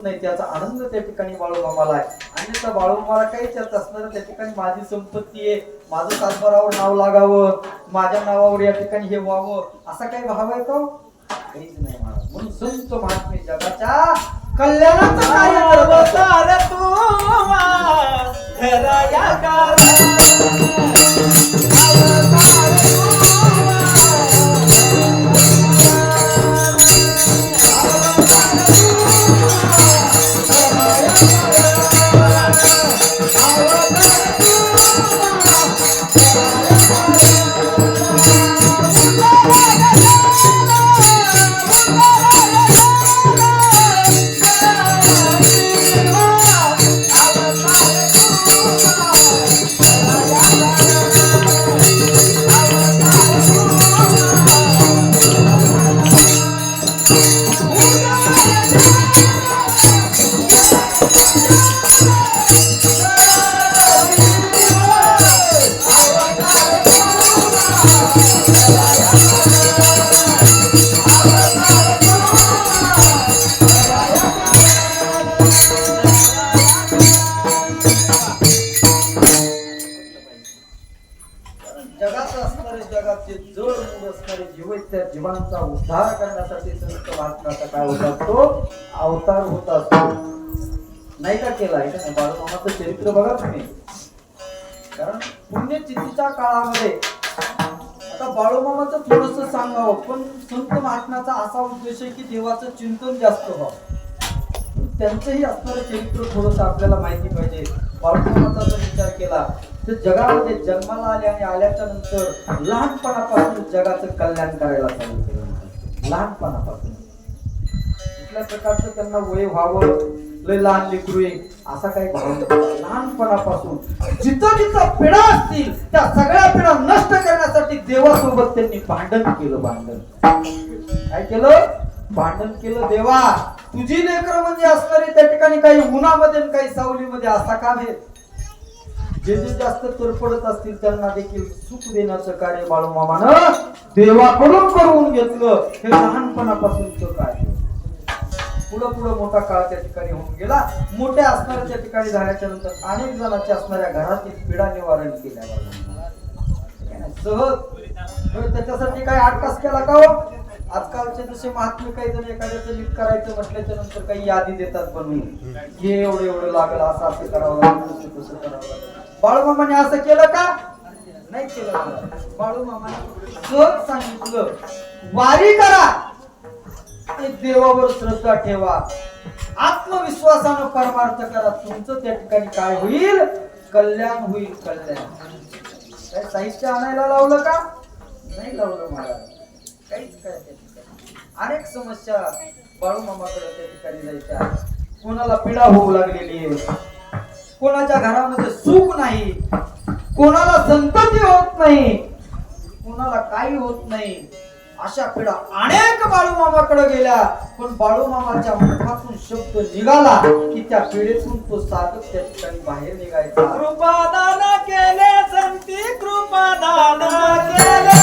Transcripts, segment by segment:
नाही त्याचा आनंद त्या ठिकाणी बाळूमामाला आहे. आणि त्या बाळूमामाला काही त्यात असणार त्या ठिकाणी माझी संपत्ती आहे, माझं सातबारावर नाव लागावं, माझ्या नावावर या ठिकाणी हे व्हावं, असा काही भाव आहे का? काहीच नाही महाराज. म्हणून संत महात्मे जगाच्या कल्याणाचं कार्य करत असतात. जीवांचा उद्धार करण्यासाठी संत महात्म्याचा काय होता तो अवतार होता नाही का केला आहे का? बाळूमामाचं चरित्र बघा तुम्ही. कारण पुण्यतिथीच्या काळामध्ये आता बाळूमामाचं थोडस सांगावं, पण संत महात्म्याचा असा उद्देश आहे की देवाचं चिंतन जास्त व्हावं. त्यांचंही असणारं चरित्र थोडस आपल्याला माहिती पाहिजे. बाळूमामाचा जर विचार केला तर जगामध्ये जन्माला आले आणि आल्याच्या नंतर लहानपणापासून जगाचं कल्याण करायला चालू केलं. लहानपणापासून कुठल्या प्रकारचं त्यांना वय व्हावं, लय लहान लेकरू असा काही भाव नाही. लहानपणापासून जिथं जिथं पिढा असतील त्या सगळ्या पिढा नष्ट करण्यासाठी देवासोबत त्यांनी भांडण केलं. भांडण काय केलं? भांडण केलं. देवा तुझी लेकरं म्हणजे असणारी त्या ठिकाणी काही उन्हामध्ये काही सावलीमध्ये असा काम आहे. जे जे जास्त तरपडत असतील त्यांना देखील सुख देण्याचं कार्य बाळूमामानं देवाकडून करून घेतलं. हे लहानपणापासूनच कार्य पुढं पुढं मोठा काळ त्या ठिकाणी होऊन गेला. मोठ्या असणाऱ्या त्या ठिकाणी झाल्याच्या नंतर अनेक जणांच्या असणाऱ्या घरातील पीडा निवारण केल्या सहज. त्याच्यासाठी काही आटकास केला का हो? आजकालचे जसे महात्मे काही जण एखाद्याचं नीट करायचं म्हटल्याच्या नंतर काही यादी देतात बनवून, हे एवढं एवढं लागलं, असं असं करावं लागलं, तसं करावं लागलं. बाळूमामाने असं केलं का? नाही केलं. बाळूमामाने सहज सांगितलं, वारी करा, देवावर श्रद्धा ठेवा, आत्मविश्वासानं परमार्थ करा, तुमचं त्या ठिकाणी काय होईल? कल्याण होईल. कल्याण. काय साहित्य आणायला लावलं का? नाही लावलं महाराज. काहीच काय त्या ठिकाणी अनेक समस्या बाळूमामाकडे त्या ठिकाणी जायच्या. कोणाला पीडा होऊ लागलेली आहे, कोणाच्या घरामध्ये सुख नाही, कोणाला संतती होत नाही, कोणाला काही होत नाही, अशा पीडा अनेक बाळूमामाकडे गेल्या. पण बाळूमामाच्या मुखातून शब्द निघाला की त्या पीडेतून तो साधक त्या ठिकाणी बाहेर निघायचा. कृपादान केले संती, कृपादान केले.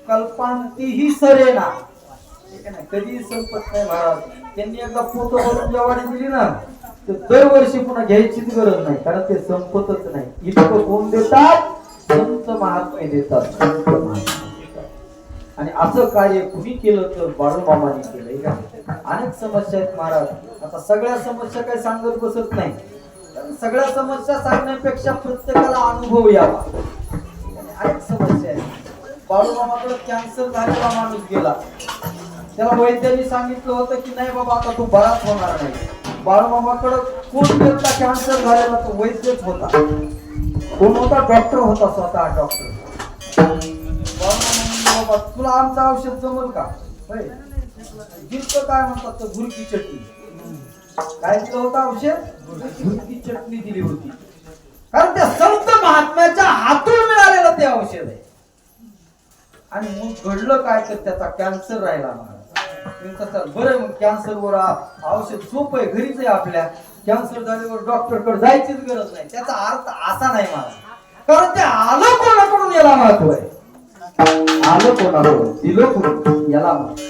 कल्पांतीही सरेना, ठीक आहे ना, कधी संपत नाही महाराज. त्यांनी एकदा पोतं भरून जेवारी दिली ना, तर दरवर्षी पुन्हा घ्यायचीच गरज नाही, कारण ते संपतच नाही. इतकं कोण देतात? संत महात्मे देतात, संत महात्मे देतात. आणि असं कार्य कुणी केलं तर बाळूमामाने केलंय का. अनेक समस्या आहेत महाराज. आता सगळ्या समस्या काही सांगत बसत नाही, कारण सगळ्या समस्या सांगण्यापेक्षा प्रत्येकाला अनुभव यावा. अनेक समस्या आहेत. बाळूमामाकडे कॅन्सर झालेला माणूस गेला, त्याला वैद्यांनी सांगितलं होतं की नाही बाबा आता तू बराच होणार नाही. बाळूमामाकडे कोण गेला कॅन्सर झालेला? तो वैद्यच होता. कोण होता? डॉक्टर होता, स्वतः डॉक्टर. बाबा तुला आमचं औषध जमल का? दिलं काय म्हणतात तर घुरकी चटणी. काय दिलं होतं औषध? घुरकी चटणी दिली होती, कारण त्या संत महात्म्याच्या हातून मिळालेलं ते औषध आहे. आणि मग घडलं काय तर त्याचा कॅन्सर राहिला महाराज. बरं मग कॅन्सर वर औषध सोपं आहे, घरीच आहे आपल्या. कॅन्सर झाल्यावर डॉक्टर कडे जायचीच गरज नाही. त्याचा अर्थ असा नाही महाराज, कारण ते आलं कोणाकडून याला महत्व आहे. आलं कोणाकडून, दिलं कोण याला महत्व.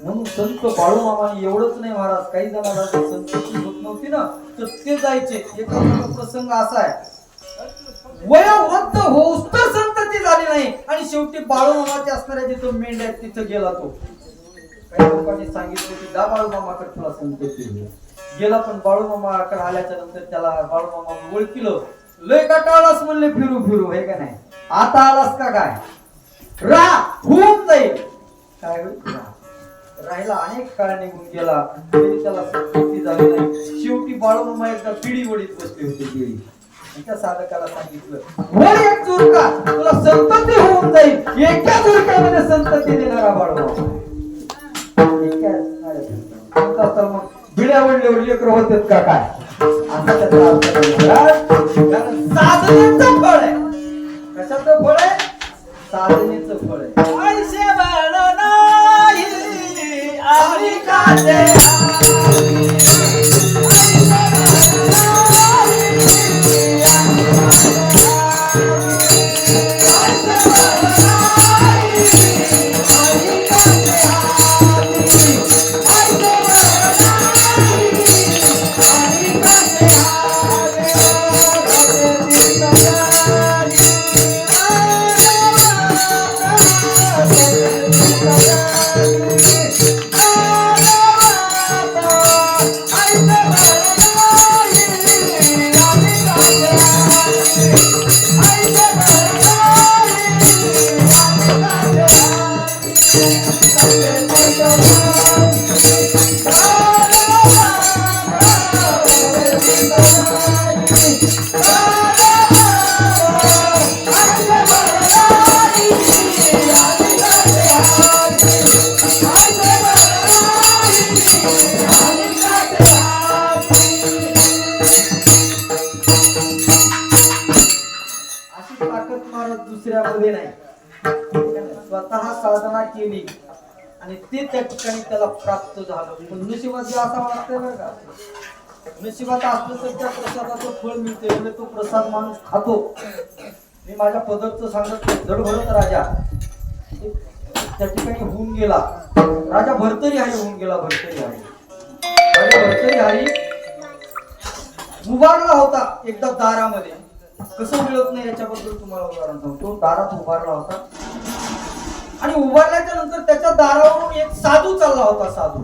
म्हणून संत बाळूमामाने एवढंच नाही महाराज, काही जणांना संतची होत नव्हती ना तर ते जायचे. एका प्रसंग असा आहे, वयोवृद्ध होऊस तर संतती झाली नाही आणि शेवटी बाळूमामाच्या असणाऱ्या जिथं मेंढ्या तिथं गेला तो. काही लोकांनी सांगितलं की दा बाळूमामाकडे तुला संतती होईल. गेला, पण बाळूमामाकडे आल्याच्या नंतर त्याला बाळूमामा ओळखलं. लय कटाळास म्हणले फिरू फिरू, हे का नाही, आता आलास का काय? होऊन जाईल. काय होईल? राहिला. अनेक काळ निघून गेला तरी त्याला संतती झाली नाही. शेवटी बाळूमामा एकदा पिढी वडीत बसले होते. पिढी त्या साधकाला सांगितलं, वर एक चुरका, तुला संतती होऊन जाईल. एका चुरक्यामध्ये संतती देणारा बाळूमामा. तर मग बिड्या वडल्यावर लेकर होतात का काय? असा त्याचा अर्थ. साधनेचं फळ आहे. कशाचं फळ आहे? साधनेचं फळ आहे. पैसे बळ नाही आणि काटे दुसऱ्यामध्ये नाही. स्वतः साधना केली आणि ते त्या ठिकाणी त्याला प्राप्त झालं. पण नशिबात जे असं वाटतंय बरं का, नशिबात असलं तर त्या प्रसादाचं फळ मिळते. म्हणजे तो प्रसाद माणूस खातो. मी माझ्या पदरचं सांगत, जडभरत राजा त्या ठिकाणी होऊन गेला. राजा भर्तृहरी होऊन गेला. भर्तृहरी राजा भर्तृहरी उभारला होता एकदा दारामध्ये. कसं मिळत नाही याच्याबद्दल तुम्हाला उदाहरण सांगतो. दारात उभारला होता आणि उभारल्याच्या नंतर त्याच्या दारावरून एक साधू चालला होता. साधू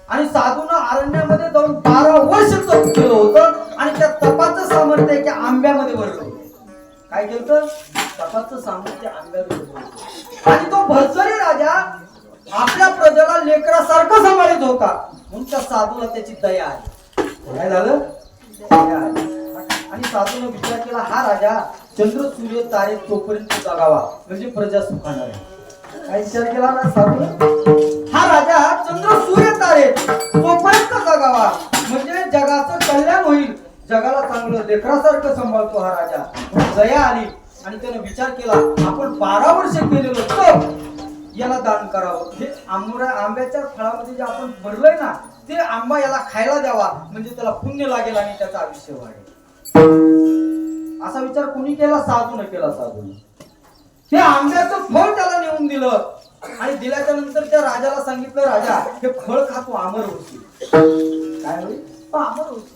आणि साधूनं अरण्यामध्ये जाऊन 12 वर्ष तप केलं होतं आणि त्या तपाचं सामर्थ्य एका आंब्यामध्ये भरलं होतं. काय केलं? तपाचं सामर्थ्य आंब्यामध्ये भरलं होतं. आणि तो भर्तृहरी राजा आपल्या प्रजेला लेकरासारखं सांभाळत होता. म्हणून त्या साधूला त्याची दया आली. काय झालं? दया आली. आणि साधूने विचार केला, हा राजा चंद्र सूर्य तारे तोपर्यंत जगावा म्हणजे प्रजा सुखाणार आहे. काय विचार केला ना साधूने? हा राजा चंद्र सूर्य तारे तोपर्यंत जगावा म्हणजे जगाचं कल्याण होईल. जगाला चांगलं लेकरासारखं सांभाळतो हा राजा. दया आली आणि त्याने विचार केला, आपण 12 वर्ष केलेलं तप याला दान करावं. हे आंब्याच्या फळामध्ये जे आपण भरलंय ना ते आंबा याला खायला द्यावा म्हणजे त्याला पुण्य लागेल आणि त्याचं आयुष्य वाढेल. असा विचार कुणी केला? साधूने केला. साधूने ते आंब्याचं फळ त्याला नेऊन दिलं आणि दिल्याच्या नंतर त्या राजाला सांगितलं, राजा हे फळ खा तू अमर होशील. काय होईल? तू अमर होशील.